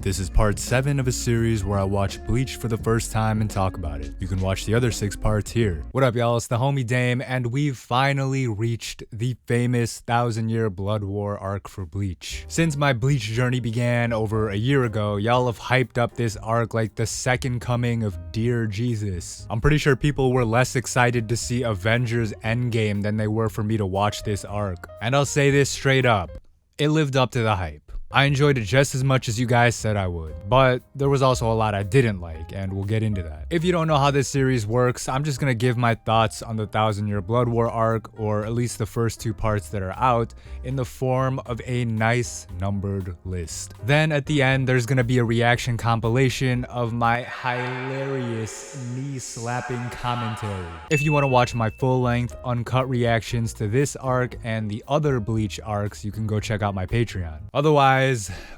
This is part 7 of a series where I watch Bleach for the first time and talk about it. You can watch the other 6 parts here. What up, y'all? It's the homie Dame, and we've finally reached the famous 1,000-year Blood War arc for Bleach. Since my Bleach journey began over a year ago, y'all have hyped up this arc like the second coming of Dear Jesus. I'm pretty sure people were less excited to see Avengers Endgame than they were for me to watch this arc. And I'll say this straight up, it lived up to the hype. I enjoyed it just as much as you guys said I would, but there was also a lot I didn't like, and we'll get into that. If you don't know how this series works, I'm just gonna give my thoughts on the 1,000-year Blood War arc, or at least the first 2 parts that are out, in the form of a nice numbered list. Then at the end, there's gonna be a reaction compilation of my hilarious knee-slapping commentary. If you wanna watch my full-length, uncut reactions to this arc and the other Bleach arcs, you can go check out my Patreon. Otherwise,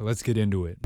let's get into it.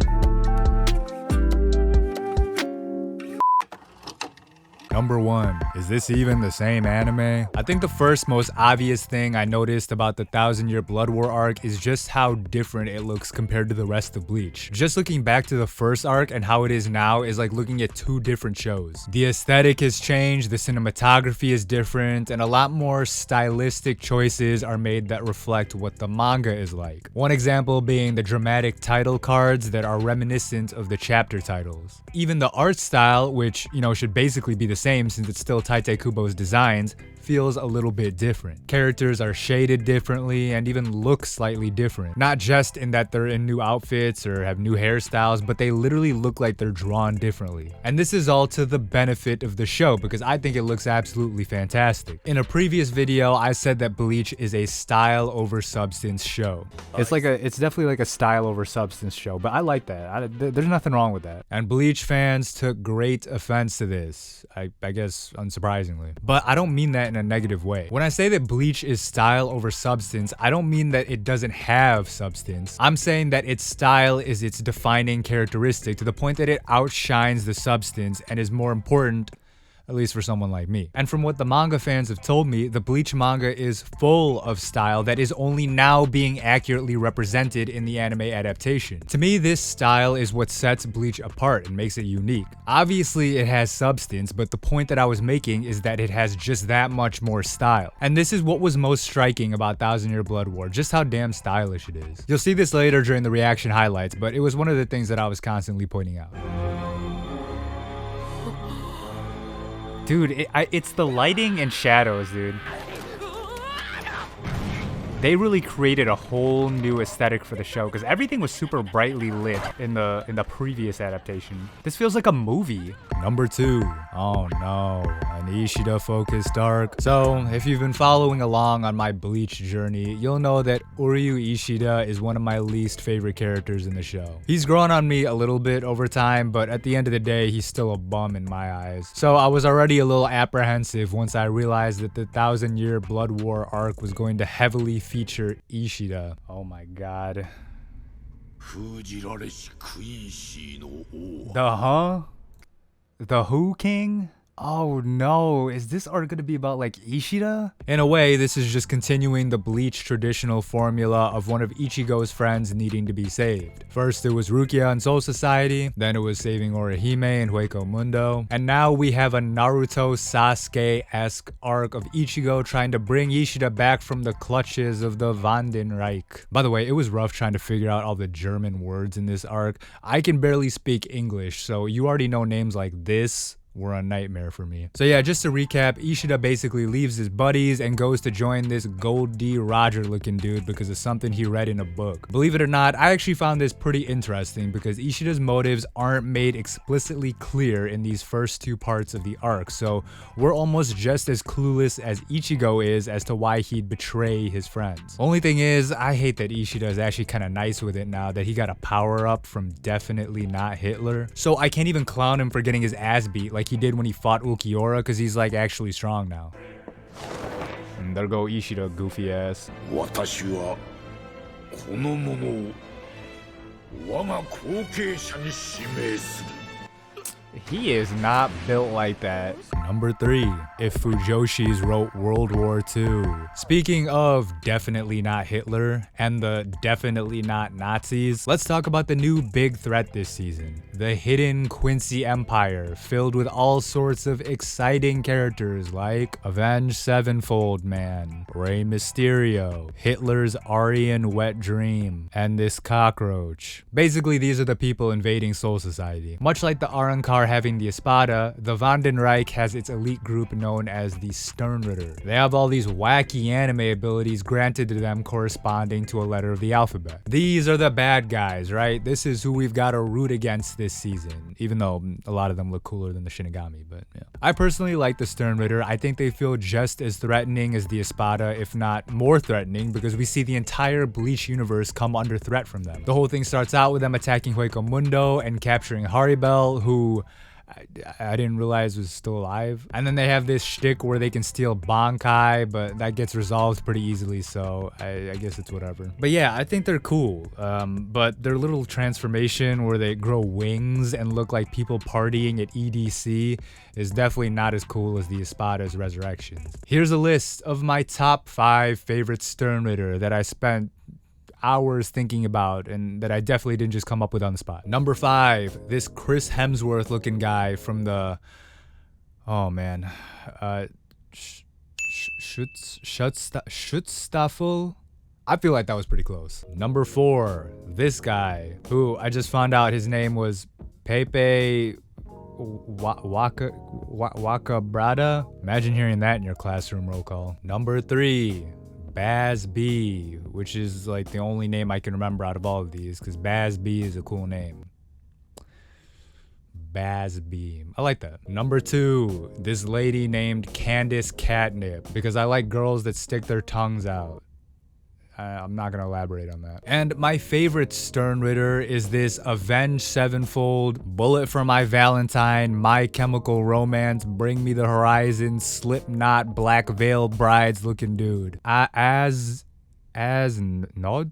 Number 1. Is this even the same anime? I think the first most obvious thing I noticed about the 1,000-year Blood War arc is just how different it looks compared to the rest of Bleach. Just looking back to the first arc and how it is now is like looking at 2 different shows. The aesthetic has changed, the cinematography is different, and a lot more stylistic choices are made that reflect what the manga is like. One example being the dramatic title cards that are reminiscent of the chapter titles. Even the art style, which, should basically be the same since it's still Tite Kubo's designs, feels a little bit different. Characters are shaded differently and even look slightly different. Not just in that they're in new outfits or have new hairstyles, but they literally look like they're drawn differently. And this is all to the benefit of the show because I think it looks absolutely fantastic. In a previous video, I said that Bleach is a style over substance show. It's definitely like a style over substance show, but I like that. There's nothing wrong with that. And Bleach fans took great offense to this, I guess unsurprisingly. But I don't mean that in a negative way. When I say that Bleach is style over substance, I don't mean that it doesn't have substance. I'm saying that its style is its defining characteristic to the point that it outshines the substance and is more important, at least for someone like me. And from what the manga fans have told me, the Bleach manga is full of style that is only now being accurately represented in the anime adaptation. To me, this style is what sets Bleach apart and makes it unique. Obviously, it has substance, but the point that I was making is that it has just that much more style. And this is what was most striking about 1,000-year Blood War, just how damn stylish it is. You'll see this later during the reaction highlights, but it was one of the things that I was constantly pointing out. Dude, it's the lighting and shadows, dude. They really created a whole new aesthetic for the show because everything was super brightly lit in the previous adaptation. This feels like a movie. Number 2. Oh no, an Ishida focused arc. So if you've been following along on my Bleach journey, you'll know that Uryu Ishida is one of my least favorite characters in the show. He's grown on me a little bit over time, but at the end of the day, he's still a bum in my eyes. So I was already a little apprehensive once I realized that the 1,000-year Blood War arc was going to heavily feature Ishida. Oh my god. The Who King? Oh no, is this arc gonna be about like Ishida? In a way, this is just continuing the Bleach traditional formula of one of Ichigo's friends needing to be saved. First it was Rukia and Soul Society, then it was saving Orihime and Hueco Mundo, and now we have a Naruto Sasuke-esque arc of Ichigo trying to bring Ishida back from the clutches of the Vandenreich. By the way, it was rough trying to figure out all the German words in this arc. I can barely speak English, so you already know names like this were a nightmare for me. So yeah, just to recap, Ishida basically leaves his buddies and goes to join this Gold D. Roger looking dude because of something he read in a book. Believe it or not, I actually found this pretty interesting because Ishida's motives aren't made explicitly clear in these first 2 parts of the arc, so we're almost just as clueless as Ichigo is as to why he'd betray his friends. Only thing is, I hate that Ishida is actually kind of nice with it now that he got a power up from definitely not Hitler. So I can't even clown him for getting his ass beat like he did when he fought Ulquiorra because he's like actually strong now. And there go Ishida, goofy ass. He is not built like that. Number 3, if fujoshis wrote World War II. Speaking of definitely not Hitler and the definitely not Nazis, let's talk about the new big threat this season. The hidden Quincy Empire, filled with all sorts of exciting characters like Avenged Sevenfold Man, Rey Mysterio, Hitler's Aryan wet dream, and this cockroach. Basically, these are the people invading Soul Society. Much like the Arrancar having the Espada, the Vandenreich has its elite group known as the Sternritter. They have all these wacky anime abilities granted to them corresponding to a letter of the alphabet. These are the bad guys, right? This is who we've got to root against this season, even though a lot of them look cooler than the Shinigami, but yeah. I personally like the Sternritter. I think they feel just as threatening as the Espada, if not more threatening, because we see the entire Bleach universe come under threat from them. The whole thing starts out with them attacking Hueco Mundo and capturing Haribel, who I didn't realize was still alive. And then they have this shtick where they can steal Bankai, but that gets resolved pretty easily, so I guess it's whatever. But yeah, I think they're cool. But their little transformation where they grow wings and look like people partying at EDC is definitely not as cool as the Espada's resurrections. Here's a list of my top 5 favorite Sternritter that I spent hours thinking about and that I definitely didn't just come up with on the spot. Number 5, this Chris Hemsworth looking guy from the, oh man, Schutzstaffel? I feel like that was pretty close. Number 4, this guy who I just found out his name was Pepe Waka Brada. Imagine hearing that in your classroom roll call. Number 3, Baz B, which is like the only name I can remember out of all of these, because Baz B is a cool name. Baz B. I like that. Number 2, this lady named Candace Catnip, because I like girls that stick their tongues out. I'm not gonna elaborate on that. And my favorite Sternritter is this Avenged Sevenfold, Bullet for My Valentine, My Chemical Romance, Bring Me the Horizon, Slipknot, Black Veil Brides looking dude. As Nod?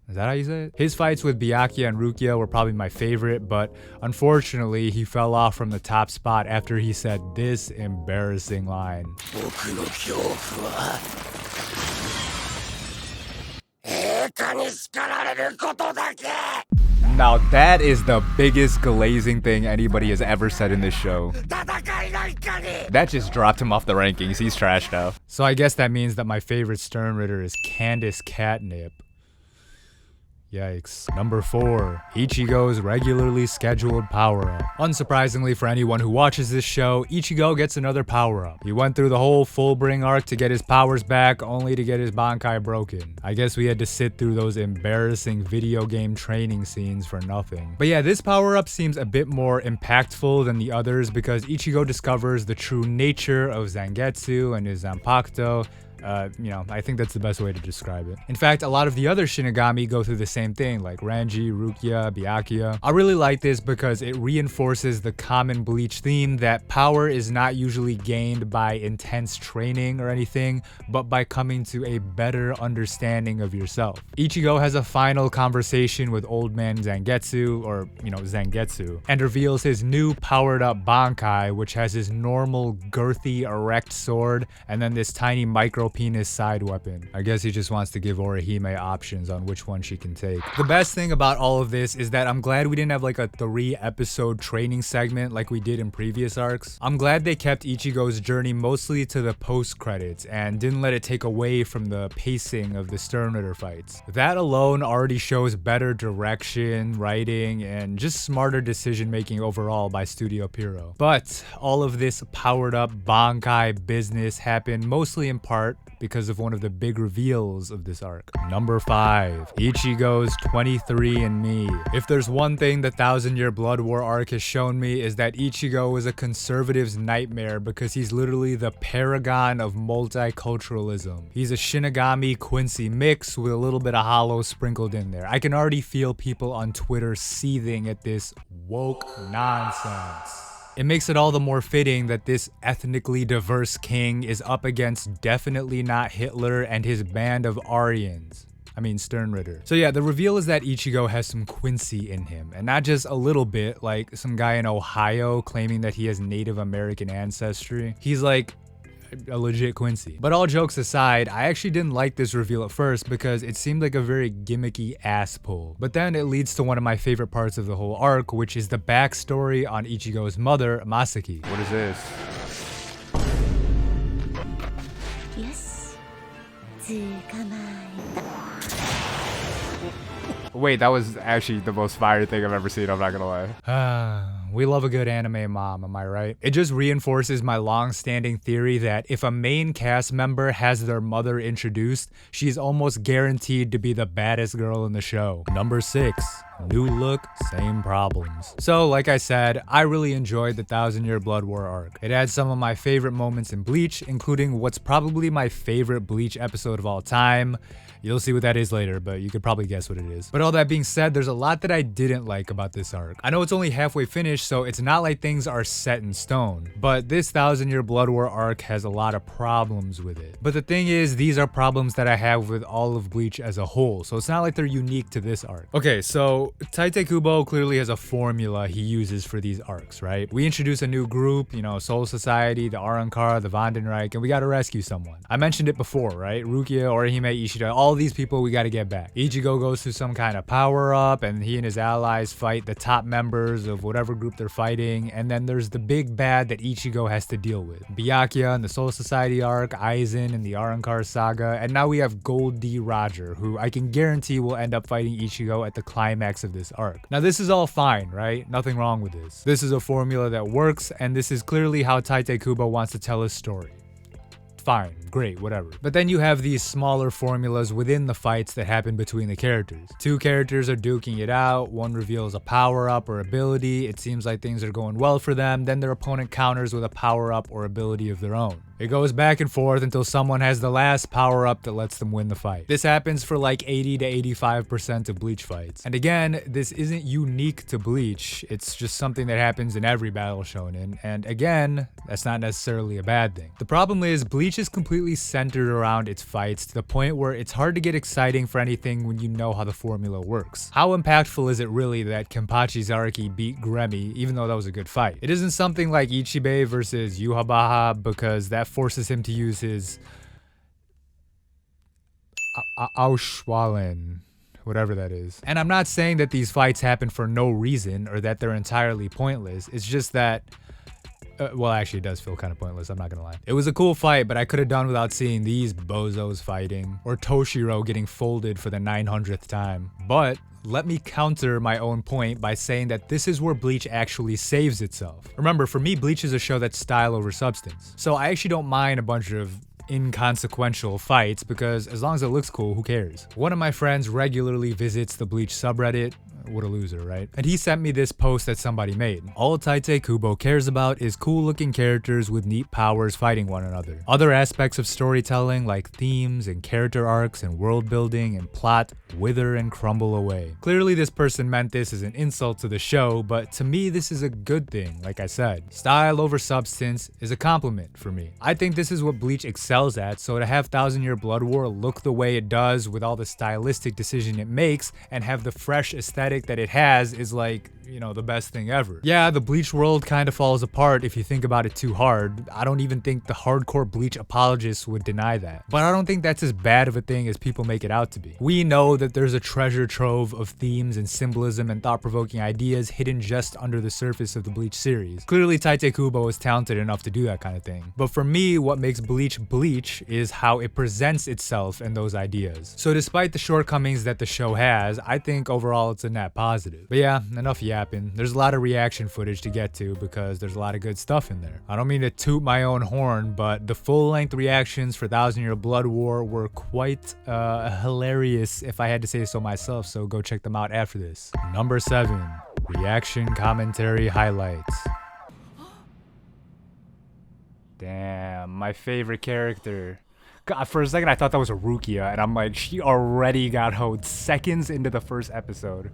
Is that how you say it? His fights with Byakuya and Rukia were probably my favorite, but unfortunately he fell off from the top spot after he said this embarrassing line. Now that is the biggest glazing thing anybody has ever said in this show. That just dropped him off the rankings. He's trashed now. So I guess that means that my favorite Sternritter is Candace Catnip. Yikes. Number 4, Ichigo's regularly scheduled power-up. Unsurprisingly for anyone who watches this show, Ichigo gets another power-up. He went through the whole Fullbring arc to get his powers back, only to get his Bankai broken. I guess we had to sit through those embarrassing video game training scenes for nothing. But yeah, this power-up seems a bit more impactful than the others because Ichigo discovers the true nature of Zangetsu and his Zanpakuto. I think that's the best way to describe it. In fact, a lot of the other Shinigami go through the same thing, like Ranji, Rukia, Byakuya. I really like this because it reinforces the common Bleach theme that power is not usually gained by intense training or anything, but by coming to a better understanding of yourself. Ichigo has a final conversation with Old Man Zangetsu, or, Zangetsu, and reveals his new powered-up Bankai, which has his normal, girthy, erect sword, and then this tiny micro penis side weapon. I guess he just wants to give Orihime options on which one she can take. The best thing about all of this is that I'm glad we didn't have like a 3-episode training segment like we did in previous arcs. I'm glad they kept Ichigo's journey mostly to the post-credits and didn't let it take away from the pacing of the Sternritter fights. That alone already shows better direction, writing, and just smarter decision-making overall by Studio Pierrot. But all of this powered-up Bankai business happened mostly in part because of one of the big reveals of this arc. Number 5, Ichigo's 23andMe. If there's one thing the 1000-Year Blood War arc has shown me is that Ichigo is a conservative's nightmare because he's literally the paragon of multiculturalism. He's a Shinigami Quincy mix with a little bit of hollow sprinkled in there. I can already feel people on Twitter seething at this woke nonsense. It makes it all the more fitting that this ethnically diverse king is up against definitely not Hitler and his band of Aryans. Sternritter. So yeah, the reveal is that Ichigo has some Quincy in him, and not just a little bit, like some guy in Ohio claiming that he has Native American ancestry. He's like a legit Quincy. But all jokes aside, I actually didn't like this reveal at first because it seemed like a very gimmicky ass pull. But then it leads to one of my favorite parts of the whole arc, which is the backstory on Ichigo's mother, Masaki. What is this? Yes. Wait, that was actually the most fire thing I've ever seen, I'm not gonna lie. We love a good anime mom, am I right? It just reinforces my long-standing theory that if a main cast member has their mother introduced, she's almost guaranteed to be the baddest girl in the show. Number 6. New look, same problems. So, like I said, I really enjoyed the 1000-Year Blood War arc. It had some of my favorite moments in Bleach, including what's probably my favorite Bleach episode of all time. You'll see what that is later, but you could probably guess what it is. But all that being said, there's a lot that I didn't like about this arc. I know it's only halfway finished, so it's not like things are set in stone. But this 1000-Year Blood War arc has a lot of problems with it. But the thing is, these are problems that I have with all of Bleach as a whole, so it's not like they're unique to this arc. Okay, so Tite Kubo clearly has a formula he uses for these arcs, right? We introduce a new group, Soul Society, the Arrancar, the Vandenreich, and we gotta rescue someone. I mentioned it before, right? Rukia, Orihime, Ishida, all these people we gotta get back. Ichigo goes through some kind of power up, and he and his allies fight the top members of whatever group they're fighting, and then there's the big bad that Ichigo has to deal with. Byakuya in the Soul Society arc, Aizen in the Arrancar saga, and now we have Gold D. Roger, who I can guarantee will end up fighting Ichigo at the climax of this arc. Now this is all fine, right? Nothing wrong with this. This is a formula that works, and this is clearly how Tite Kubo wants to tell his story. Fine, great, whatever. But then you have these smaller formulas within the fights that happen between the characters. Two characters are duking it out, one reveals a power-up or ability, it seems like things are going well for them, then their opponent counters with a power-up or ability of their own. It goes back and forth until someone has the last power-up that lets them win the fight. This happens for like 80 to 85% of Bleach fights. And again, this isn't unique to Bleach, it's just something that happens in every battle shonen, and again, that's not necessarily a bad thing. The problem is, Bleach is completely centered around its fights to the point where it's hard to get exciting for anything when you know how the formula works. How impactful is it really that Kenpachi Zaraki beat Gremi, even though that was a good fight? It isn't something like Ichibei versus Yuhabaha, because that forces him to use his Ausschwallen, whatever that is. And I'm not saying that these fights happen for no reason or that they're entirely pointless. It's just that well, actually, it does feel kind of pointless, I'm not gonna lie. It was a cool fight, but I could have done without seeing these bozos fighting, or Toshiro getting folded for the 900th time. But let me counter my own point by saying that this is where Bleach actually saves itself. Remember, for me, Bleach is a show that's style over substance. So I actually don't mind a bunch of inconsequential fights because as long as it looks cool, who cares? One of my friends regularly visits the Bleach subreddit. What a loser, right? And he sent me this post that somebody made. All Tite Kubo cares about is cool looking characters with neat powers fighting one another. Other aspects of storytelling like themes and character arcs and world building and plot wither and crumble away. Clearly this person meant this as an insult to the show, but to me this is a good thing, like I said. Style over substance is a compliment for me. I think this is what Bleach excels at, so to have 1000-Year Blood War look the way it does with all the stylistic decision it makes and have the fresh aesthetic that it has is like, the best thing ever. Yeah, the Bleach world kind of falls apart if you think about it too hard. I don't even think the hardcore Bleach apologists would deny that. But I don't think that's as bad of a thing as people make it out to be. We know that there's a treasure trove of themes and symbolism and thought-provoking ideas hidden just under the surface of the Bleach series. Clearly Tite Kubo is talented enough to do that kind of thing. But for me, what makes Bleach Bleach is how it presents itself and those ideas. So despite the shortcomings that the show has, I think overall it's a net positive. But yeah, enough yapping. There's a lot of reaction footage to get to because there's a lot of good stuff in there. I don't mean to toot my own horn, but the full-length reactions for 1000-Year Blood War were quite hilarious if I had to say so myself, so go check them out after this. Number 7. Reaction commentary highlights. Damn, my favorite character. God, for a second I thought that was a Rukia, and I'm like, she already got hoed seconds into the first episode.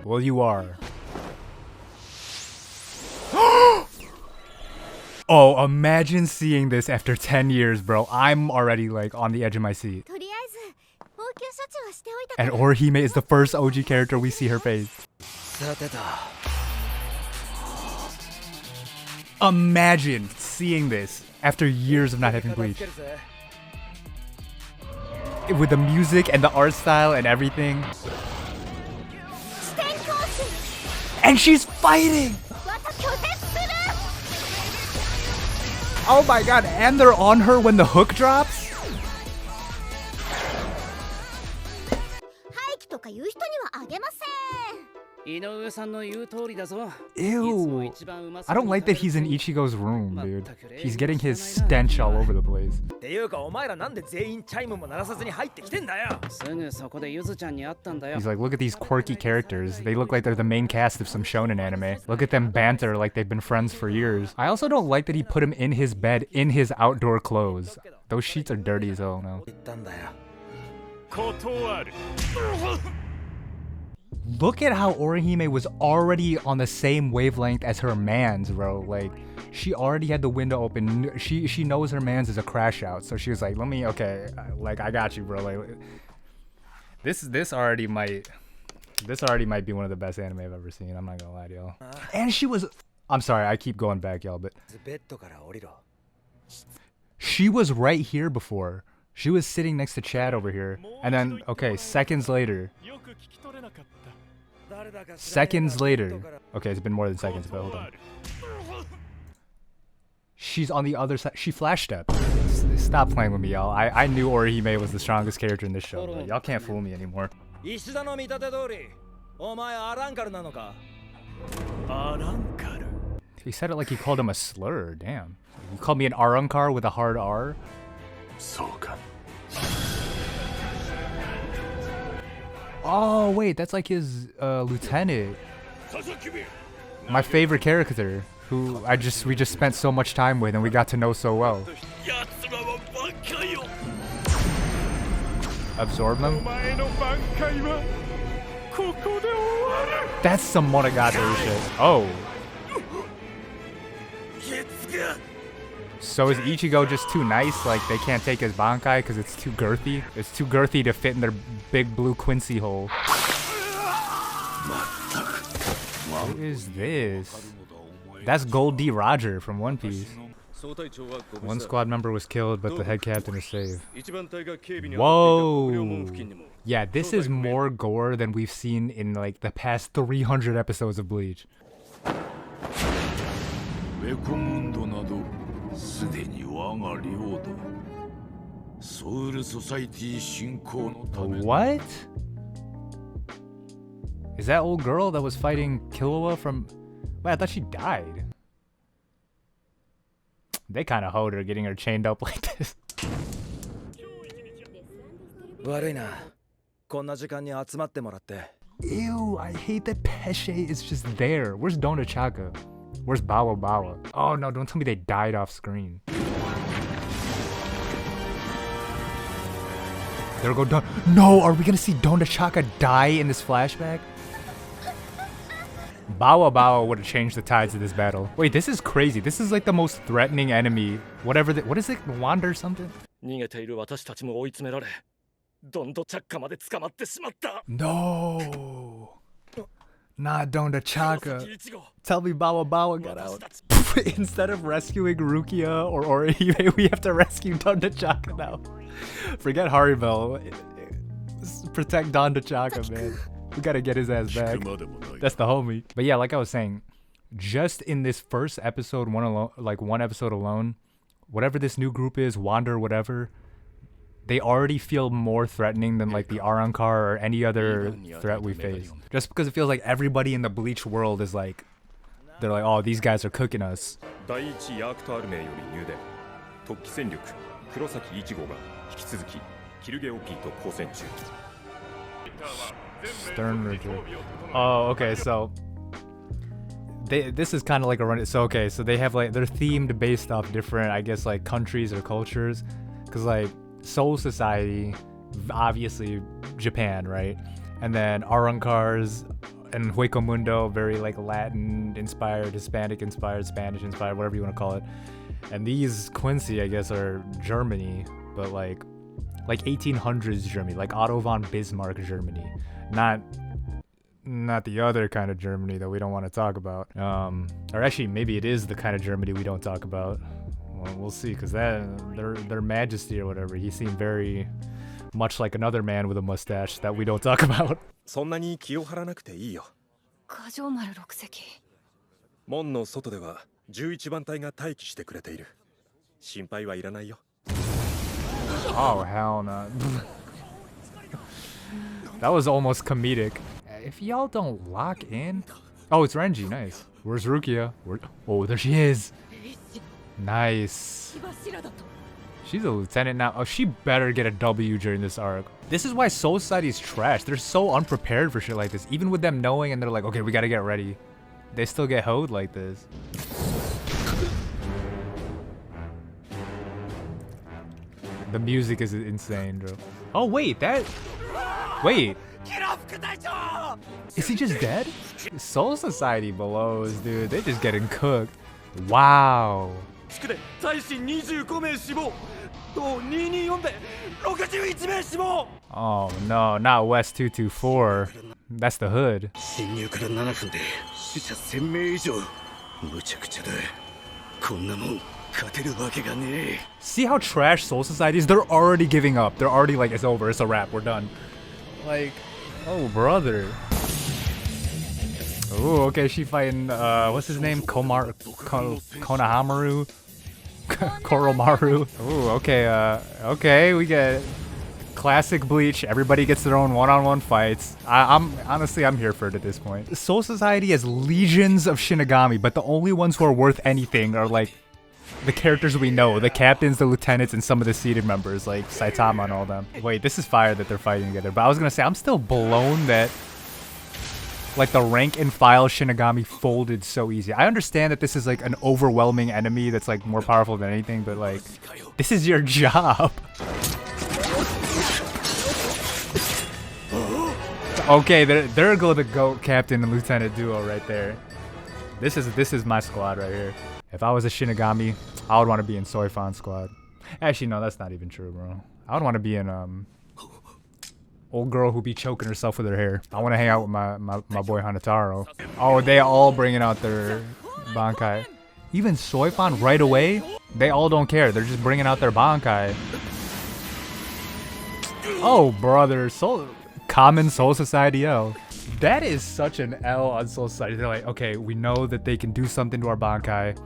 Well, you are. Oh, imagine seeing this after 10 years, bro. I'm already like on the edge of my seat. And Orihime is the first OG character we see her face. Imagine seeing this after years of not having Bleach. With the music and the art style and everything. And she's fighting! Oh my god, and they're on her when the hook drops? Ew. I don't like that he's in Ichigo's room, dude. He's getting his stench all over the place. He's like, look at these quirky characters. They look like they're the main cast of some shonen anime. Look at them banter like they've been friends for years. I also don't like that he put him in his bed in his outdoor clothes. Those sheets are dirty as hell now. Look at how Orihime was already on the same wavelength as her mans, bro. Like, she already had the window open. She knows her mans is a crash out, so she was like, okay, like, I got you, bro. Like, this already might be one of the best anime I've ever seen. I'm not gonna lie to y'all. And she was, I'm sorry, I keep going back, y'all, but she was right here before. She was sitting next to Chad over here, and then, okay, seconds later, okay, it's been more than seconds, but hold on. She's on the other side. She flash stepped. Stop playing with me, y'all. I knew Orihime was the strongest character in this show, but y'all can't fool me anymore. He said it like he called him a slur. Damn. You called me an Arankar with a hard R? Oh wait, that's like his lieutenant. My favorite character, who we just spent so much time with and we got to know so well. Absorb them? That's some Monogatari shit. Oh. So is Ichigo just too nice? Like they can't take his Bankai because it's too girthy? It's too girthy to fit in their big blue Quincy hole. What is this? That's Gold D. Roger from One Piece. One squad member was killed, but the head captain is saved. Whoa! Yeah, this is more gore than we've seen in like the past 300 episodes of Bleach. What? Is that old girl that was fighting Killua from... Wait, I thought she died. They kind of hoed her getting her chained up like this. Ew, I hate that Pesce is just there. Where's Donachaka? Where's Bawa Bawa? Oh no, don't tell me they died off screen. There go Don. No, are we gonna see Donachaka die in this flashback? Bawa Bawa would have changed the tides of this battle. Wait, this is crazy. This is like the most threatening enemy. Whatever what is it? Wander something? No. Not Donachaka. Tell me Bawa Bawa got out. Instead of rescuing Rukia or Orihime, we have to rescue Donachaka now. Forget Haribel. Protect Donachaka, man. We gotta get his ass back. That's the homie. But yeah, like I was saying, just in this first episode, one episode alone, whatever this new group is, Wander, whatever, they already feel more threatening than like the Arankar or any other threat we face. Just because it feels like everybody in the Bleach world is like, they're like, oh, these guys are cooking us. Stern Ridger. Oh, okay, so this is kind of like a run. So okay, so they have like, they're themed based off different, I guess, like countries or cultures, because like Soul Society, obviously Japan, right? And then Arankars and Hueco Mundo, very like Latin inspired, Hispanic inspired, Spanish inspired, whatever you want to call it. And these Quincy, I guess, are Germany, but like like 1800s Germany, like Otto von Bismarck Germany, not the other kind of Germany that we don't want to talk about. Or actually, maybe it is the kind of Germany we don't talk about. Well, we'll see, because their majesty or whatever, he seemed very much like another man with a mustache that we don't talk about. そんなに気を張らなくていいよ。過剰丸6隻。門の外では11番隊が待機してくれている。心配はいらないよ。Oh, hell no. That was almost comedic. If y'all don't lock in... Oh, it's Renji. Nice. Where's Rukia? Oh, there she is. Nice. She's a lieutenant now. Oh, she better get a W during this arc. This is why Soul Society's trash. They're so unprepared for shit like this. Even with them knowing and they're like, okay, we gotta get ready. They still get hoed like this. The music is insane, bro. Oh, wait, Wait. Is he just dead? Soul Society blows, dude. They're just getting cooked. Wow. Oh no, not West 224. That's the hood. See how trash Soul Society is? They're already giving up. They're already like, it's over, it's a wrap, we're done. Like, oh brother. Ooh, okay, she fighting, what's his name? Konohamaru? Koromaru. Ooh, okay, okay, we get classic Bleach. Everybody gets their own one-on-one fights. I'm here for it at this point. Soul Society has legions of Shinigami, but the only ones who are worth anything are like the characters we know, the captains, the lieutenants, and some of the seated members like Saitama and all them. Wait, this is fire that they're fighting together, but I was gonna say, I'm still blown that like the rank and file Shinigami folded so easy. I understand that this is like an overwhelming enemy that's like more powerful than anything, but like, this is your job. Okay, there go the GOAT captain and lieutenant duo right there. This is my squad right here. If I was a Shinigami, I would want to be in Soifan's squad. Actually, no, that's not even true, bro. I would want to be in old girl who be choking herself with her hair. I want to hang out with my boy Hanataro. Oh, they all bringing out their Bankai. Even Soifan right away, they all don't care. They're just bringing out their Bankai. Oh, brother, common Soul Society L. That is such an L on Soul Society. They're like, okay, we know that they can do something to our Bankai.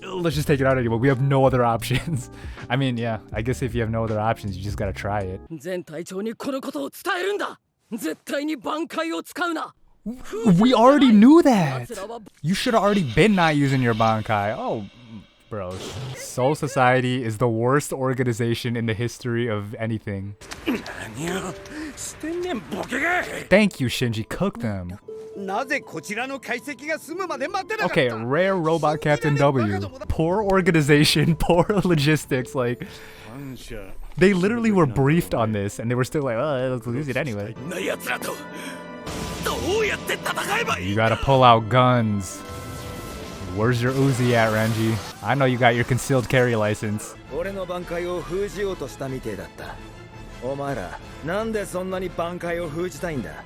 Let's just take it out anyway. We have no other options. I mean, yeah, I guess if you have no other options, you just gotta try it. We already knew that. You should have already been not using your Bankai. Oh, bro. Soul Society is the worst organization in the history of anything. Thank you, Shinji. Cook them. Okay, rare robot Captain W. Poor organization, poor logistics. Like, they literally were briefed on this, and they were still like, oh, let's use it anyway. You gotta pull out guns. Where's your Uzi at, Renji? I know you got your concealed carry license.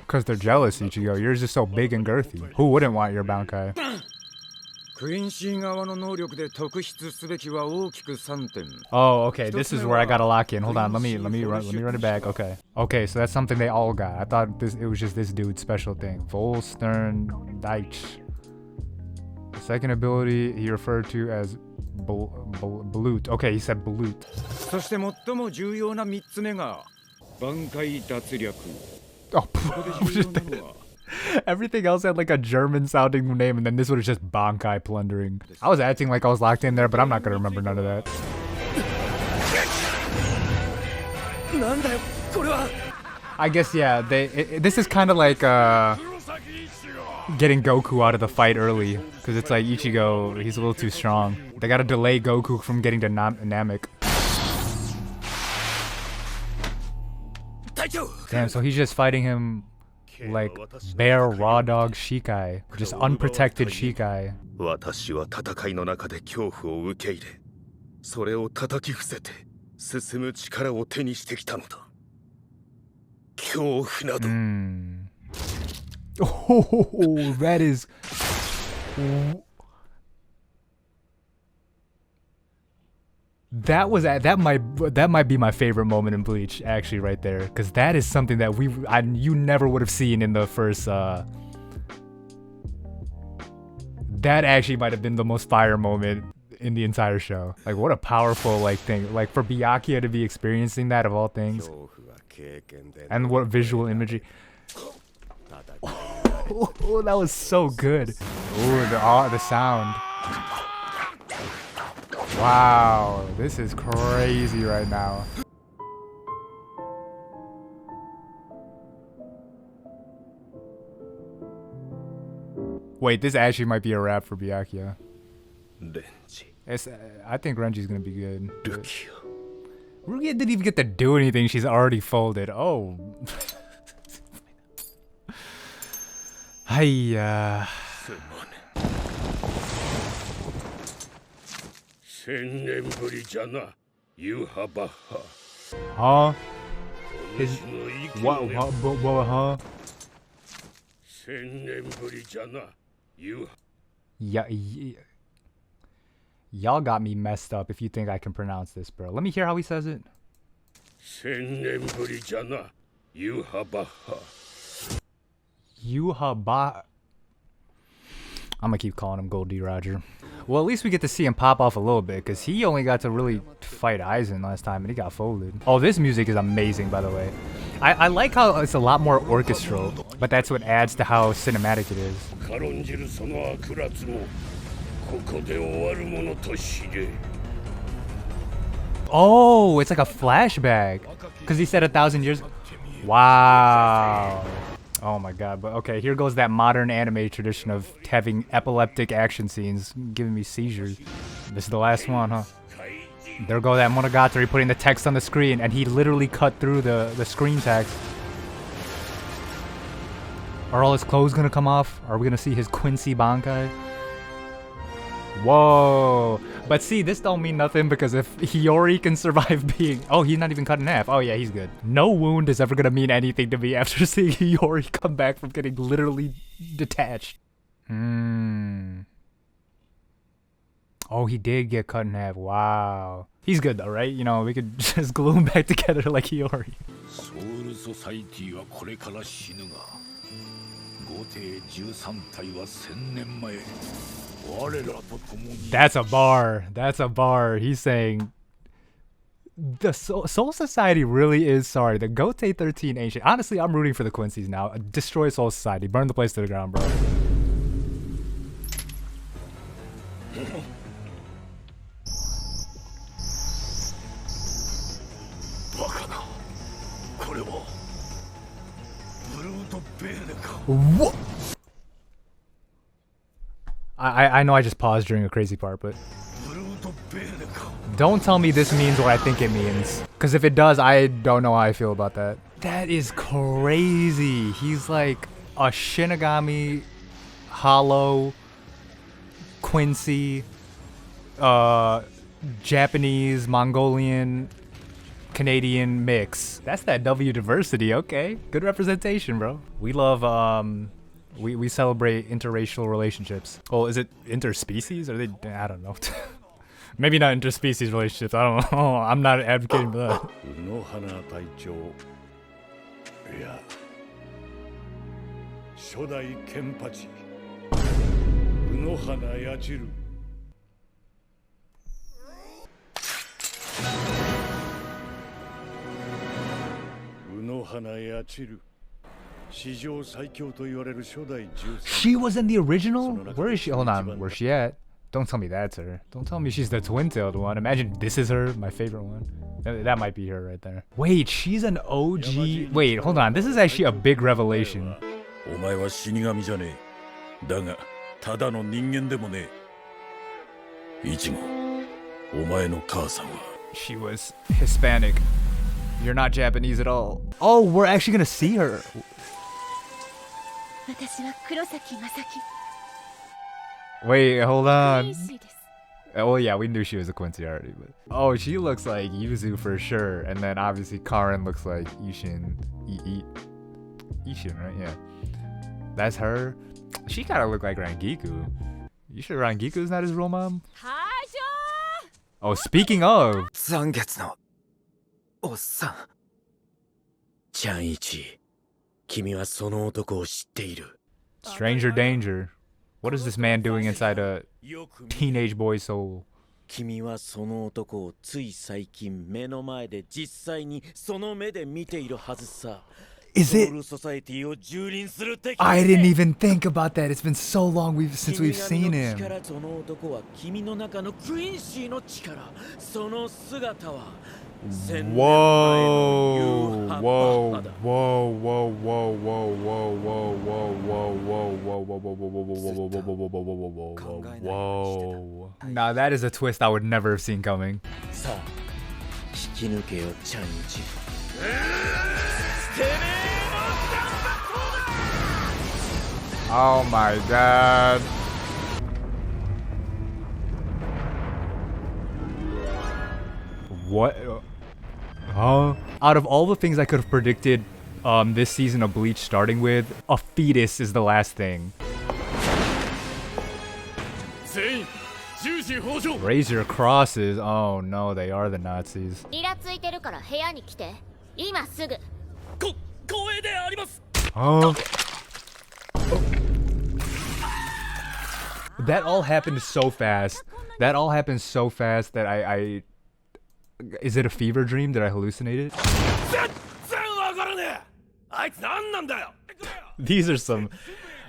Because they're jealous, Ichigo. Yours is so big and girthy. Who wouldn't want your Bankai? Oh, okay. This is where I gotta lock in. Hold on. Let me run it back. Okay. Okay, so that's something they all got. I thought it was just this dude's special thing. Full Stern Deich. The second ability he referred to as Balut. Okay, he said Balut. Oh, everything else had like a German sounding name, and then this one was just Bankai plundering. I was acting like I was locked in there, but I'm not gonna remember none of that. I guess, yeah, this is kind of like getting Goku out of the fight early, because it's like Ichigo, he's a little too strong. They gotta delay Goku from getting to Namek. Damn, so he's just fighting him like bare raw dog Shikai, just unprotected Shikai. 進む力を手にしてきたのだ。恐怖など。Oh, that is. That might be my favorite moment in Bleach, actually, right there, because that is something that you never would have seen in the first. That actually might have been the most fire moment in the entire show. Like, what a powerful thing. Like, for Byakuya to be experiencing that of all things, and what visual imagery. Oh, that was so good. Oh, the sound. Wow, this is crazy right now. Wait, this actually might be a wrap for Byakuya. I think Renji's gonna be good. Rukia didn't even get to do anything. She's already folded. Oh. Hiya. Huh? What, huh? Y'all got me messed up if you think I can pronounce this, bro. Let me hear how he says it. Yuhaba. I'm gonna keep calling him Goldie Roger. Well, at least we get to see him pop off a little bit, because he only got to really fight Aizen last time, and he got folded. Oh, this music is amazing, by the way. I like how it's a lot more orchestral, but that's what adds to how cinematic it is. Oh, it's like a flashback, because he said 1,000 years. Wow. Oh my god, but okay, here goes that modern anime tradition of having epileptic action scenes, giving me seizures. This is the last one, huh? There go that Monogatari putting the text on the screen, and he literally cut through the screen text. Are all his clothes gonna come off? Are we gonna see his Quincy Bankai? Whoa. But see, this don't mean nothing, because if Hiyori can survive being... Oh, he's not even cut in half. Oh yeah, he's good. No wound is ever gonna mean anything to me after seeing Hiyori come back from getting literally detached. Oh, he did get cut in half. Wow. He's good though, right? You know, we could just glue him back together like Hiyori. That's a bar. That's a bar. He's saying the Soul Society really is sorry. The Gote 13 ain't shit. Honestly, I'm rooting for the Quincy's now. Destroy Soul Society. Burn the place to the ground, bro. What? I know I just paused during a crazy part, but don't tell me this means what I think it means, because if it does, I don't know how I feel about that. That is crazy. He's like a Shinigami, Hollow, Quincy, Japanese, Mongolian, Canadian mix. That's that W diversity. Okay, good representation, bro. We love we celebrate interracial relationships. Oh, is it interspecies? Or they? I don't know. Maybe not interspecies relationships. I don't know. I'm not advocating for that. She was in the original? Where is she? Hold on, where's she at? Don't tell me that's her. Don't tell me she's the twin-tailed one. Imagine this is her, my favorite one. That might be her right there. Wait, she's an OG. Wait, hold on. This is actually a big revelation. She was Hispanic. You're not Japanese at all. Oh, we're actually gonna see her. Wait, hold on. Oh yeah, we knew she was a Quincy already, but oh, she looks like Yuzu for sure, and then obviously Karin looks like Ishin. Ishin, right? Yeah, that's her. She gotta look like Rangiku. You sure Rangiku's not his real mom? Oh, speaking of, 残月のおっさん。ちゃんいち、君はその男を知っている。 stranger danger. What is this man doing inside a teenage boy's soul? 君はその男をつい最近目の前で実際にその目で見ているはずさ。 Is it? ソウルソサエティを蹂躙する敵。 I didn't even think about that. It's been so long since we've seen him. その男は君の中のクインシーの力。その姿は。 Whoa, whoa, whoa, whoa, whoa, whoa, whoa, whoa, whoa, whoa, whoa, whoa, whoa, whoa. Now that is a twist I would never have seen coming. さあ、引き抜けよ、ちゃんいち。 Oh my god. What? Huh? Out of all the things I could have predicted this season of Bleach starting with, a fetus is the last thing. Raise your crosses. Oh no, they are the Nazis. Huh? That all happened so fast. That all happened so fast that I is it a fever dream? Did I hallucinate it? These are some...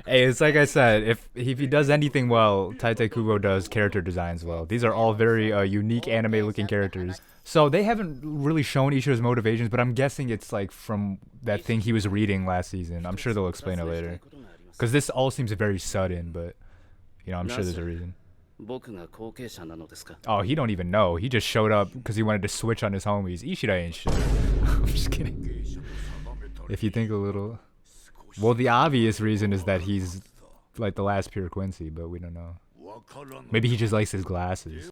Hey, it's like I said, if he does anything well, Tite Kubo does character designs well. These are all very unique anime-looking characters. So they haven't really shown Ishida's motivations, but I'm guessing it's like from that thing he was reading last season. I'm sure they'll explain it later. Because this all seems very sudden, but, you know, I'm sure there's a reason. Oh, he don't even know. He just showed up because he wanted to switch on his homies. Ishida ain't shit. I'm just kidding. If you think a little... Well, the obvious reason is that he's like the last pure Quincy, but we don't know. Maybe he just likes his glasses.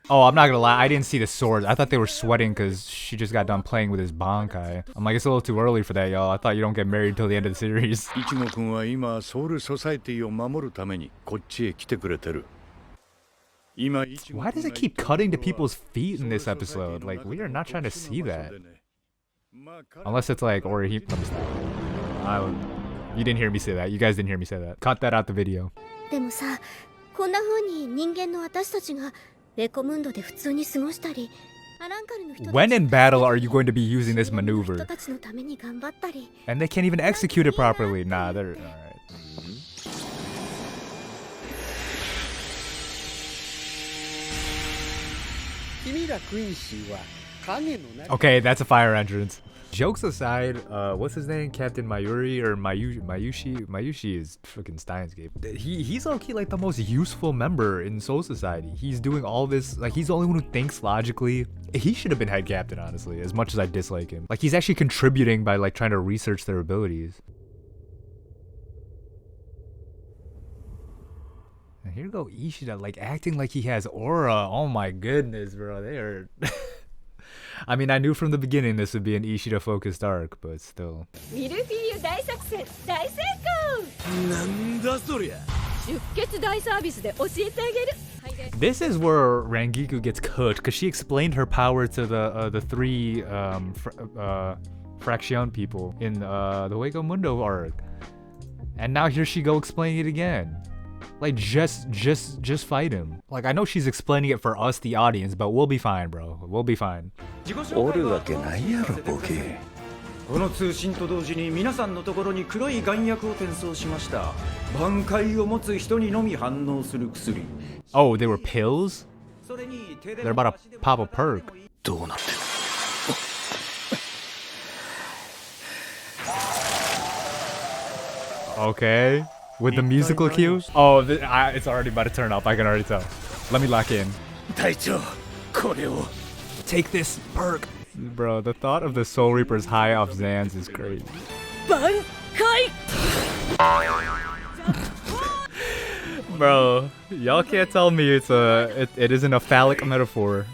Oh, I'm not gonna lie, I didn't see the swords. I thought they were sweating because she just got done playing with his Bankai. I'm like, it's a little too early for that, y'all. I thought you don't get married until the end of the series. Ichigo-kunは今ソウルソサエティを守るためにこっちへ来てくれてる。 Why does it keep cutting to people's feet in this episode? Like, we are not trying to see that. Unless it's like, or he... Let me stop. You didn't hear me say that. You guys didn't hear me say that. Cut that out the video. When in battle are you going to be using this maneuver? And they can't even execute it properly. Nah, they're... Alright. Okay, that's a fire entrance. Jokes aside, what's his name? Captain Mayuri or Mayushi? Mayushi is freaking Steins Gate. He's low-key like the most useful member in Soul Society. He's doing all this, like he's the only one who thinks logically. He should have been head captain, honestly, as much as I dislike him. Like he's actually contributing by like trying to research their abilities. And here go Ishida, like acting like he has aura. Oh my goodness, bro. They are... I mean, I knew from the beginning this would be an Ishida-focused arc, but still. This is where Rangiku gets cooked, because she explained her power to the three Fraction people in the Hueco Mundo arc. And now here she go explaining it again. Like, just fight him. Like, I know she's explaining it for us, the audience, but we'll be fine, bro. We'll be fine. おるわけないやろ、ボケ。この通信と同時に皆さんのところに黒い丸薬を転送しました。挽回を持つ人にのみ反応する薬。Oh, they were pills? They're about to pop a perk. どうなってんの Okay. With the musical cue? Oh, it's already about to turn up. I can already tell. Let me lock in. 隊長、これを。 Take this perk. Bro, the thought of the Soul Reaper's high off Zans is crazy. Bro, y'all can't tell me it isn't a phallic metaphor.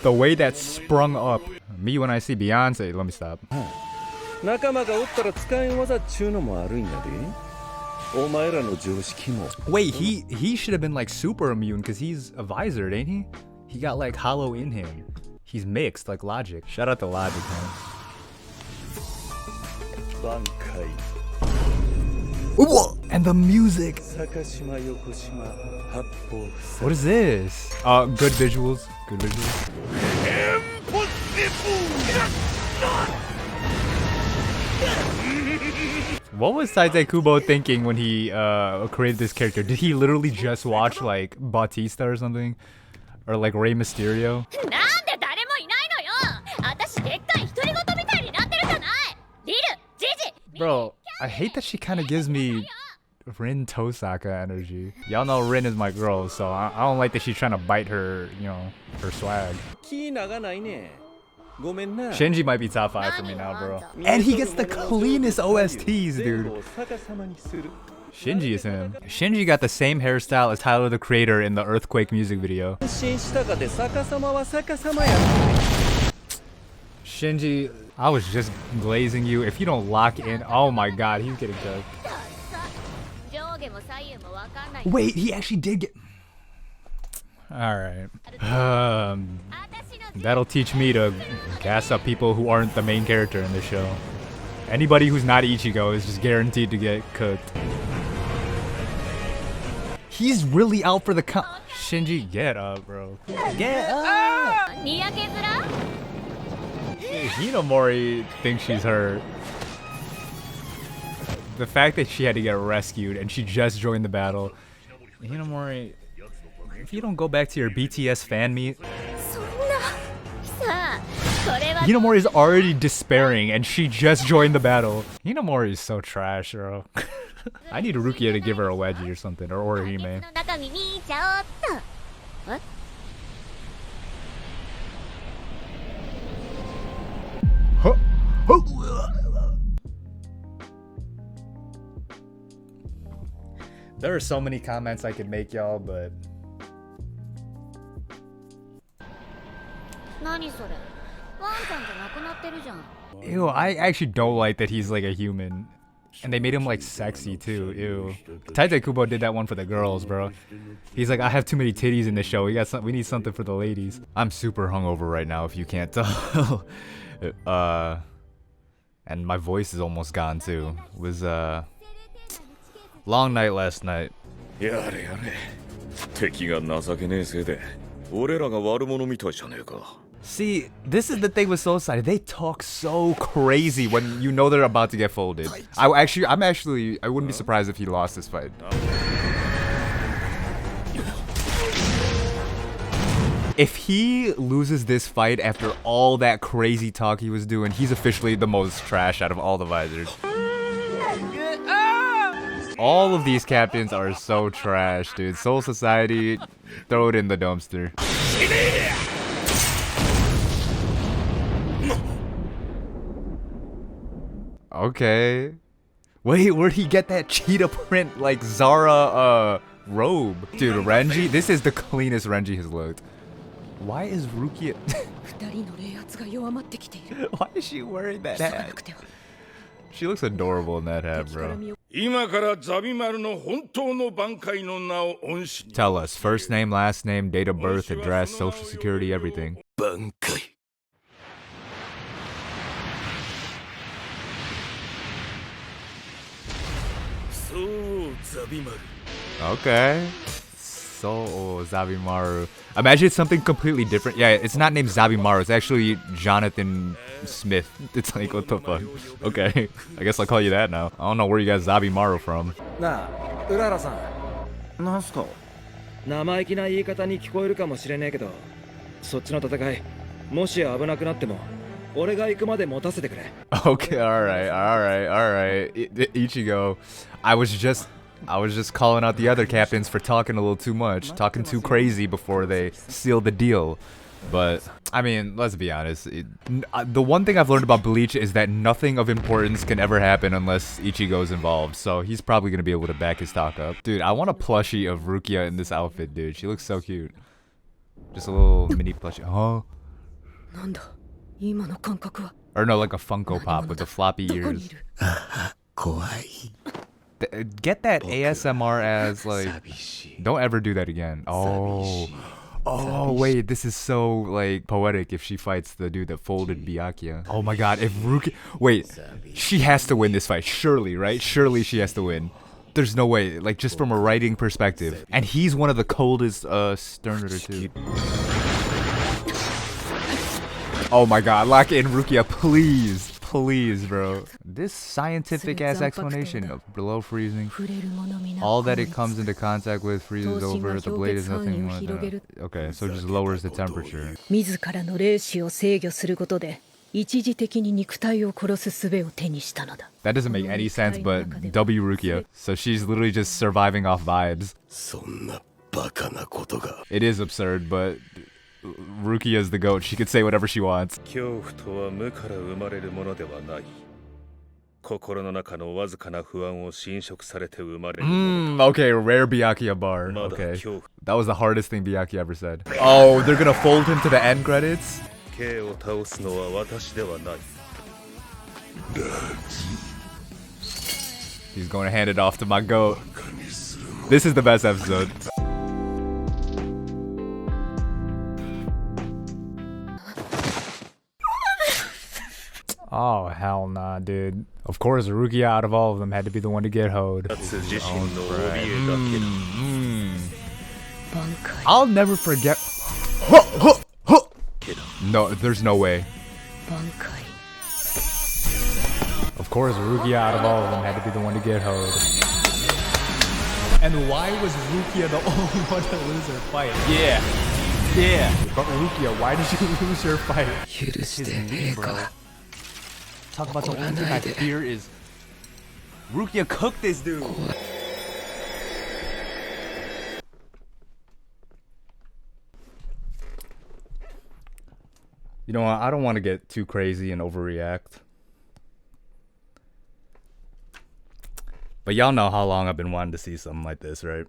The way that sprung up. Me when I see Beyonce, let me stop. 仲間がおったら使えん技っちゅうのもあるんやで。お前らの常識も。 Wait, he should have been like super immune because he's a visor, ain't he? He got like hollow in him. He's mixed like Logic. Shout out to Logic, man. 挽回。 And the music. 坂島横島八方塞 What is this? Good visuals. Good visuals. What was Saitei Kubo thinking when he created this character? Did he literally just watch like Bautista or something? Or like Rey Mysterio? なんで誰もいないのよ。私でっかい独り言みたいになってるじゃない。リル、ジジ。 Bro, I hate that she kind of gives me Rin Tosaka energy. Y'all know Rin is my girl, so I don't like that she's trying to bite her, you know, her swag. 気長ないね。ごめんな。 Shinji might be top 5 for me now, bro. And he gets the cleanest OSTs, dude. 逆さまにする。 Shinji is him. Shinji got the same hairstyle as Tyler the Creator in the Earthquake music video. 安心したかで逆さまは逆さまや。 Shinji, I was just glazing you. If you don't lock in, oh my god, he's getting cooked. 上下も左右もわかんない。 Wait, he actually did get... Alright. That'll teach me to gas up people who aren't the main character in the show. Anybody who's not Ichigo is just guaranteed to get cooked. He's really out for the Shinji, get up, bro. Get up! にやけ面？ Hinomori thinks she's hurt. The fact that she had to get rescued and she just joined the battle. Hinomori, if you don't go back to your BTS fan meet. そんな。さあ、これは。 Hinomori is already despairing and she just joined the battle. Hinomori is so trash, bro. I need Rukia to give her a wedgie or something, or Orihime. の中身見ちゃおっと。え？ Huh? Huh? There are so many comments I could make, y'all, but 何それ？ワンちゃんじゃなくなってるじゃん。 ew, I actually don't like that he's like a human. And they made him like sexy too, ew. Taite Kubo did that one for the girls, bro. He's like, I have too many titties in the show. We need something for the ladies. I'm super hungover right now, if you can't tell. And my voice is almost gone too. It was long night last night. やれやれ。敵が情けねえせいで、俺らが悪者みたいじゃねえか。 See, this is the thing with Soul Society. They talk so crazy when you know they're about to get folded. I wouldn't be surprised if he lost this fight. If he loses this fight after all that crazy talk he was doing, he's officially the most trash out of all the visors. All of these captains are so trash, dude. Soul Society, throw it in the dumpster. Okay. Wait, where'd he get that cheetah print like Zara robe? Dude, Renji, this is the cleanest Renji has looked. Why is Rukia 二人の冷圧が弱まってきている。 Why is she wearing that 急がな hat? くては。 She looks adorable in that hat, 敵から bro. 身を 今からザビマルの本当の挽回の名を恩師に Tell us, first name, last name, date of birth, address, social security, everything. 挽回。 そうザビマル。 Okay. So, Zabimaru. Imagine it's something completely different. Yeah, it's not named Zabimaru. It's actually Jonathan Smith. It's like, what the fuck? Okay. I guess I'll call you that now. I don't know where you got Zabimaru from. なあ、うららさん。なんすか？生意気な言い方に聞こえるかもしれねえけど、そっちの戦い、もし危なくなっても、俺が行くまで持たせてくれ。 Okay, alright. Ichigo. I was just calling out the other captains for talking a little too much, talking too crazy before they sealed the deal. But, I mean, let's be honest. The one thing I've learned about Bleach is that nothing of importance can ever happen unless Ichigo's involved. So he's probably going to be able to back his talk up. Dude, I want a plushie of Rukia in this outfit, dude. She looks so cute. Just a little mini plushie. Huh? Or no, like a Funko Pop with the floppy ears. Get that ASMR as, like... Don't ever do that again. Oh, wait, this is so, like, poetic if she fights the dude that folded Byakuya. Oh my god, if Rukia... Wait, she has to win this fight. Surely, right? Surely she has to win. There's no way, like, just from a writing perspective. And he's one of the coldest, Sternritter, too. Oh my god, lock in Rukia, please. Please, bro. This scientific-ass explanation of below freezing. All that it comes into contact with freezes over. The blade is nothing more than... Okay, so it just lowers the temperature. That doesn't make any sense, but W Rukia. So she's literally just surviving off vibes. It is absurd, but... Rukia's the goat. She could say whatever she wants. Okay, rare Byakuya bar. Okay. That was the hardest thing Byakuya ever said. Oh, they're gonna fold him to the end credits? He's going to hand it off to my goat. This is the best episode. Oh, hell nah, dude. Of course, Rukia out of all of them had to be the one to get hoed. I'll never forget. No, there's no way. Of course, Rukia out of all of them had to be the one to get hoed. And why was Rukia the only one to lose her fight? Yeah. But Rukia, why did you lose her fight? His knee, bro. Talk about the one thing I fear is Rukia cooked this dude. You know what? I don't want to get too crazy and overreact. But y'all know how long I've been wanting to see something like this, right?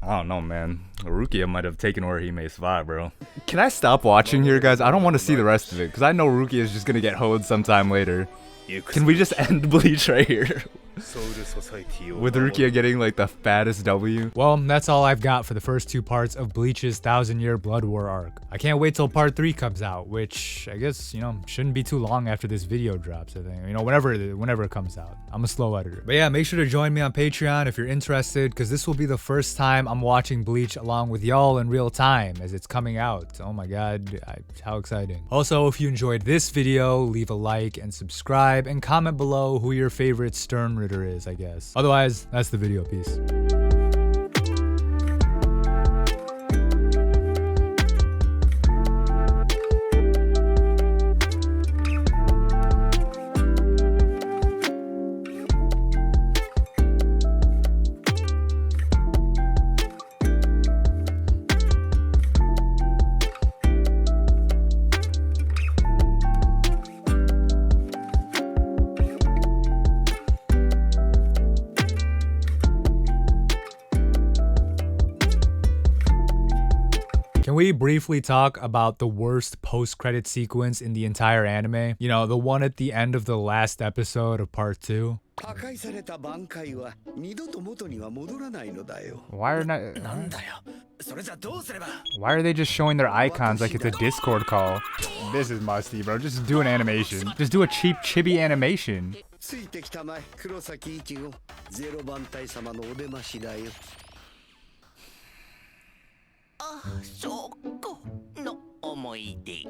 I don't know, man. Rukia might have taken Orihime's spot, bro. Can I stop watching here, guys? I don't want to see the rest of it, because I know Rukia is just going to get hoed sometime later. Can we just end Bleach right here? With Rukia getting like the fattest W. Well, that's all I've got for the first two parts of Bleach's 1000-year Blood War arc. I can't wait till part 3 comes out, which I guess, you know, shouldn't be too long after this video drops, I think. You know, whenever it comes out. I'm a slow editor. But yeah, make sure to join me on Patreon if you're interested, because this will be the first time I'm watching Bleach along with y'all in real time as it's coming out. Oh my god, how exciting. Also, if you enjoyed this video, leave a like and subscribe, and comment below who your favorite Sternritter is, I guess. Otherwise, that's the video. Peace. Can we briefly talk about the worst post-credit sequence in the entire anime? You know, the one at the end of the last episode of part 2? Why are they just showing their icons like it's a Discord call? This is musty, bro. Just do an animation. Just do a cheap chibi animation. 証拠の思い出